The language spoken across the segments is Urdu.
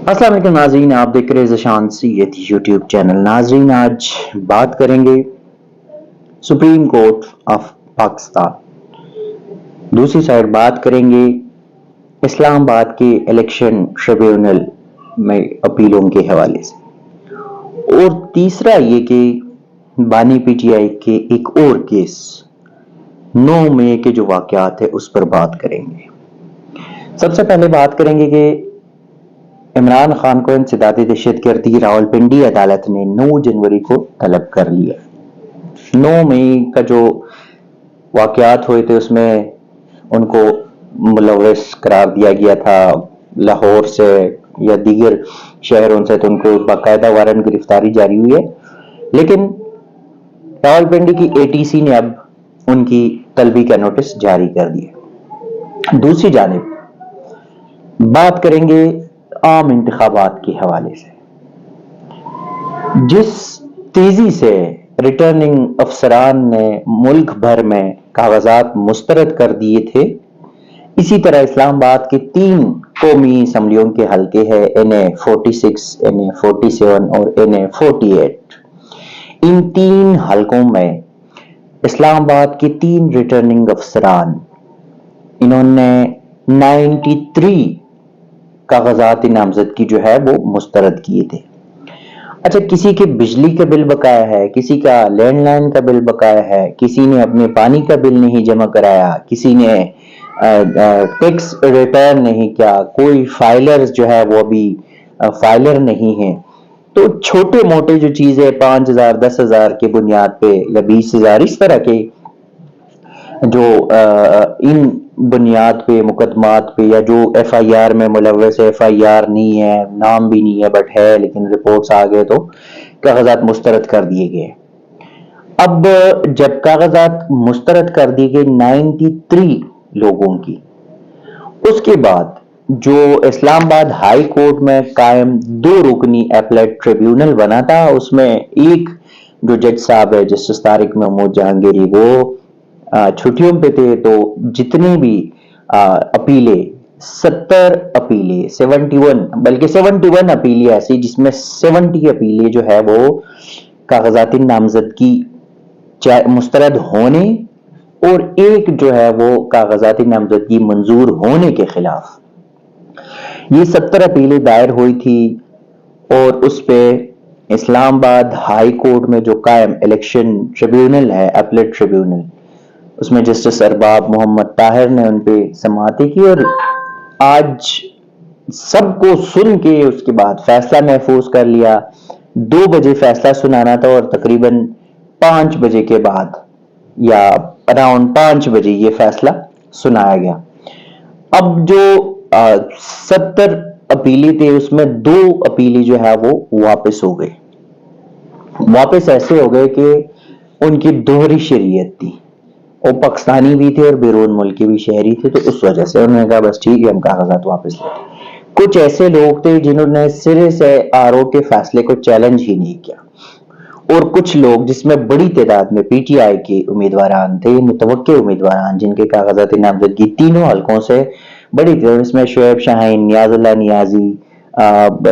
السلام علیکم ناظرین، آپ دیکھ رہے ذیشان سید یوٹیوب چینل۔ ناظرین، آج بات کریں گے سپریم کورٹ آف پاکستان، دوسری سائڈ بات کریں گے اسلام آباد کے الیکشن ٹریبیونل میں اپیلوں کے حوالے سے، اور تیسرا یہ کہ بانی پی ٹی آئی کے ایک اور کیس 9 مئی کے جو واقعات ہے اس پر بات کریں گے۔ سب سے پہلے بات کریں گے کہ عمران خان کو انسداد دہشت گردی راولپنڈی عدالت نے 9 جنوری کو طلب کر لیا۔ 9 مئی کا جو واقعات ہوئے تھے اس میں ان کو ملوث قرار دیا گیا تھا لاہور سے یا دیگر شہروں سے، تو ان کو باقاعدہ وارنٹ گرفتاری جاری ہوئی ہے، لیکن راولپنڈی کی اے ٹی سی نے اب ان کی طلبی کا نوٹس جاری کر دیا۔ دوسری جانب بات کریں گے عام انتخابات کے حوالے سے۔ جس تیزی سے ریٹرننگ افسران نے ملک بھر میں کاغذات مسترد کر دیے تھے، اسی طرح اسلام آباد کے 3 قومی اسمبلیوں کے حلقے ہیں NA 46، NA 47 اور NA 48۔ ان 3 حلقوں میں اسلام آباد کے 3 ریٹرننگ افسران، انہوں نے 93 کاغذات نامزدگی جو ہے وہ مسترد کیے تھے۔ اچھا، کسی کے بجلی کا بل بقایا ہے، کسی کا لینڈ لائن کا بل بقایا ہے، کسی نے اپنے پانی کا بل نہیں جمع کرایا، کسی نے ٹیکس ریٹرن نہیں کیا، کوئی فائلر جو ہے وہ ابھی فائلر نہیں ہے۔ تو چھوٹے موٹے جو چیزیں 5,000 10,000 کے بنیاد پہ یا 20,000 اس طرح کے جو ان بنیاد پہ مقدمات پہ، یا جو ایف آئی آر میں ملوث ہے، ایف آئی آر نہیں ہے، نام بھی نہیں ہے بٹ ہے، لیکن رپورٹس آ گئے تو کاغذات مسترد کر دیے گئے۔ اب جب کاغذات مسترد کر دیے گئے 93 لوگوں کی، اس کے بعد جو اسلام آباد ہائی کورٹ میں قائم 2 رکنی اپلیٹ ٹریبیونل بنا تھا، اس میں ایک جو جج صاحب ہے جسٹس طارق محمود جہانگیری، وہ چھٹیوں پہ تھے، تو جتنے بھی اپیلیں 70 اپیلیں 71 بلکہ 71 اپیلیں ایسی جس میں 70 اپیلیں جو ہے وہ کاغذات نامزدگی مسترد ہونے اور ایک جو ہے وہ کاغذات نامزدگی منظور ہونے کے خلاف، یہ 70 اپیلیں دائر ہوئی تھی۔ اور اس پہ اسلام آباد ہائی کورٹ میں جو قائم الیکشن ٹریبیونل ہے، اپلیٹ ٹریبیونل، اس میں جسٹس ارباب محمد طاہر نے ان پہ سماعتیں کی، اور آج سب کو سن کے اس کے بعد فیصلہ محفوظ کر لیا۔ 2 بجے فیصلہ سنانا تھا اور تقریباً 5 بجے کے بعد یا اراؤنڈ 5 بجے یہ فیصلہ سنایا گیا۔ اب جو 70 اپیلیں تھے اس میں 2 اپیلیں جو ہے وہ واپس ہو گئے۔ واپس ایسے ہو گئے کہ ان کی دوہری شریعت تھی، وہ پاکستانی بھی تھے اور بیرون ملک کے بھی شہری تھے، تو اس وجہ سے انہوں نے کہا بس ٹھیک ہے، ہم کاغذات واپس لیتے۔ کچھ ایسے لوگ تھے جنہوں نے سرے سے RO کے فیصلے کو چیلنج ہی نہیں کیا، اور کچھ لوگ جس میں بڑی تعداد میں پی ٹی آئی کے امیدواران تھے، متوقع امیدواران جن کے کاغذات نامزدگی تینوں حلقوں سے بڑی تھی، اس میں شعیب شاہین، نیاز اللہ نیازی،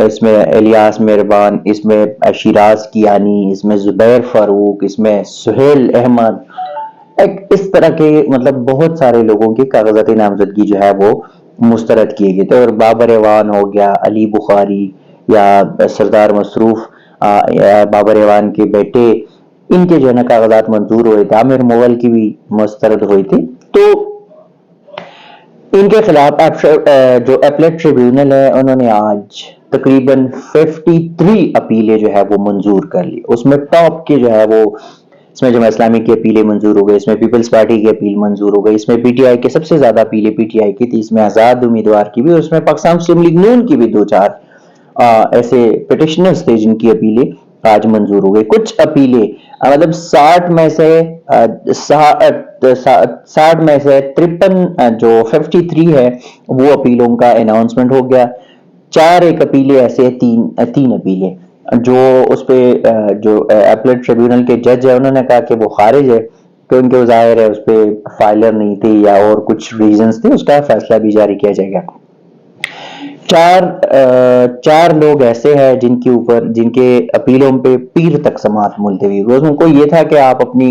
اس میں الیاس مہربان، اس میں شیراز کیانی، اس میں زبیر فاروق، اس میں سہیل احمد، اس طرح کے مطلب بہت سارے لوگوں کی کاغذات نامزدگی جو ہے وہ مسترد کیے گئے تھے۔ اور بابر ایوان ہو گیا، علی بخاری یا سردار مصروف بابر ایوان کے بیٹے، ان کے جو ہے نا کاغذات منظور ہوئے تھے، عامر مغل کی بھی مسترد ہوئی تھی۔ تو ان کے خلاف جو اپلیٹ ٹریبیونل ہے انہوں نے آج تقریباً 53 اپیلیں جو ہے وہ منظور کر لی۔ اس میں ٹاپ کے جو ہے وہ، اس میں جماعت اسلامی کی اپیلیں منظور ہو گئی، اس میں پیپلز پارٹی کی اپیل منظور ہو گئی، اس میں پی ٹی آئی کے سب سے زیادہ اپیلیں پی ٹی آئی کی تھی، اس میں آزاد امیدوار کی بھی، اور اس میں پاکستان مسلم لیگ نون کی بھی 2-4 ایسے پٹیشنرز تھے جن کی اپیلیں آج منظور ہو گئی۔ کچھ اپیلیں مطلب 60 میں سے 53 جو 53 ہے وہ اپیلوں کا اناؤنسمنٹ ہو گیا۔ 4 ایک اپیلیں ایسے 3 اپیلیں جو اس پہ جو اپلیٹ ٹریبیونل کے جج ہے انہوں نے کہا کہ وہ خارج ہے، کہ ان کے ظاہر ہے اس پہ فائلر نہیں تھی یا اور کچھ ریزنز تھے، اس کا فیصلہ بھی جاری کیا جائے گا۔ چار لوگ ایسے ہیں جن کے اپیلوں پہ پیر تک سماعت ملتوی ہوئی. ان کو یہ تھا کہ آپ اپنی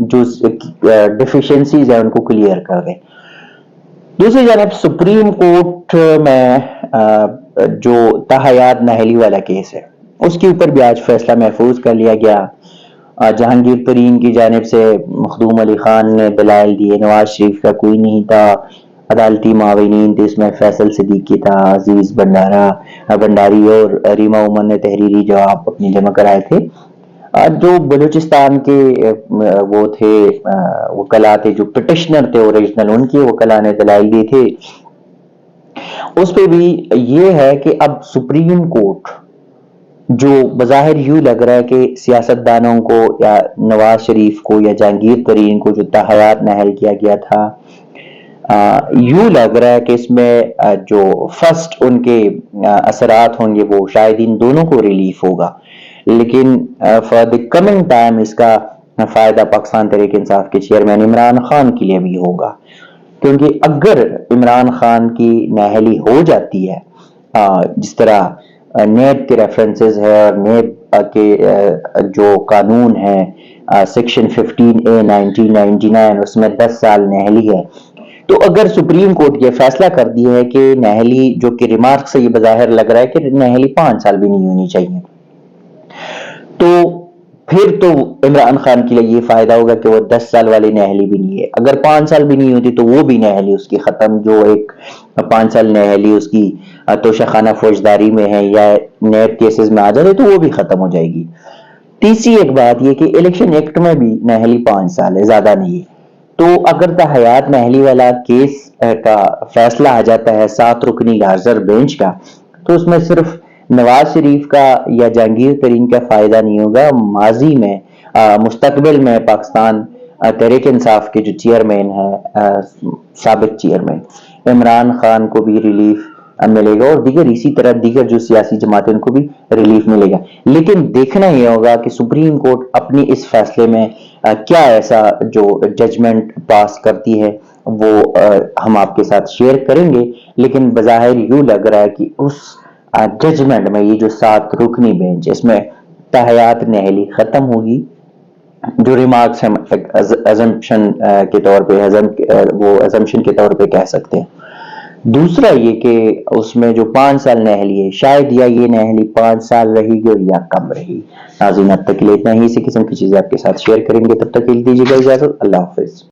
جو ڈیفیشنسیز ہیں ان کو کلیئر کر دیں. دوسری جانب سپریم کورٹ میں جو تاحیات نااہلی والا کیس ہے اس کے اوپر بھی آج فیصلہ محفوظ کر لیا گیا. جہانگیر ترین کی جانب سے مخدوم علی خان نے دلائل دیے، نواز شریف کا کوئی نہیں تھا، عدالتی معاونین تھے، اس میں فیصل صدیقی تھا، عزیز بنڈاری اور ریما عمر نے تحریری جواب اپنی جمع کرائے تھے. جو بلوچستان کے وہ تھے وکلا تھے، جو پٹیشنر تھے اوریجنل، ان کے وکلا نے دلائل دیے تھے. اس پہ بھی یہ ہے کہ اب سپریم کورٹ جو بظاہر یوں لگ رہا ہے کہ سیاستدانوں کو یا نواز شریف کو یا جہانگیر ترین کو جو تاحیات نااہل کیا گیا تھا، یوں لگ رہا ہے کہ اس میں جو فرسٹ ان کے اثرات ہوں گے وہ شاید ان دونوں کو ریلیف ہوگا، لیکن فار دی کمنگ ٹائم اس کا فائدہ پاکستان تحریک انصاف کے چیئرمین عمران خان کے لیے بھی ہوگا. کیونکہ اگر عمران خان کی نااہلی ہو جاتی ہے، جس طرح نیب کے ریفرنسز ہے اور نیب کے جو قانون ہے سیکشن 15A 1999 اس میں 10 سال نااہلی ہے، تو اگر سپریم کورٹ یہ فیصلہ کر دیا ہے کہ نااہلی، جو کہ ریمارک سے یہ بظاہر لگ رہا ہے کہ نااہلی 5 سال بھی نہیں ہونی چاہیے، تو پھر تو عمران خان کے لیے یہ فائدہ ہوگا کہ وہ 10 سال والی نااہلی بھی نہیں ہے. اگر 5 سال بھی نہیں ہوتی تو وہ بھی نااہلی اس کی ختم، جو ایک 5 سال نااہلی اس کی توشہ خانہ فوجداری میں ہے یا نیب کیسز میں آ جائے تو وہ بھی ختم ہو جائے گی. تیسری ایک بات یہ کہ الیکشن ایکٹ میں بھی نااہلی 5 سال ہے، زیادہ نہیں ہے. تو اگر تاحیات نااہلی والا کیس کا فیصلہ آ جاتا ہے 7 رکنی لارجر بینچ کا، تو اس میں صرف نواز شریف کا یا جہانگیر ترین کا فائدہ نہیں ہوگا. ماضی میں مستقبل میں پاکستان تحریک انصاف کے جو چیئرمین ہے، سابق چیئرمین عمران خان کو بھی ریلیف ملے گا، اور اسی طرح دیگر جو سیاسی جماعتیں ان کو بھی ریلیف ملے گا. لیکن دیکھنا یہ ہوگا کہ سپریم کورٹ اپنی اس فیصلے میں کیا ایسا جو ججمنٹ پاس کرتی ہے وہ ہم آپ کے ساتھ شیئر کریں گے. لیکن بظاہر یوں لگ رہا ہے کہ اس ججمنٹ میں یہ جو 7 رکنی بینچ، اس میں تاحیات نااہلی ختم ہوگی، جو ریمارکس ہم ازمپشن کے طور پہ وہ ازمپشن کے طور پہ کہہ سکتے ہیں. دوسرا یہ کہ اس میں جو 5 سال نااہلی ہے، شاید یا یہ نااہلی 5 سال رہے گی اور یا کم رہے گی. ناظرین اب تک کے لیے اتنا ہی، اسی قسم کی چیزیں آپ کے ساتھ شیئر کریں گے. تب تک کے لیے دیجیے گا اجازت. اللہ حافظ.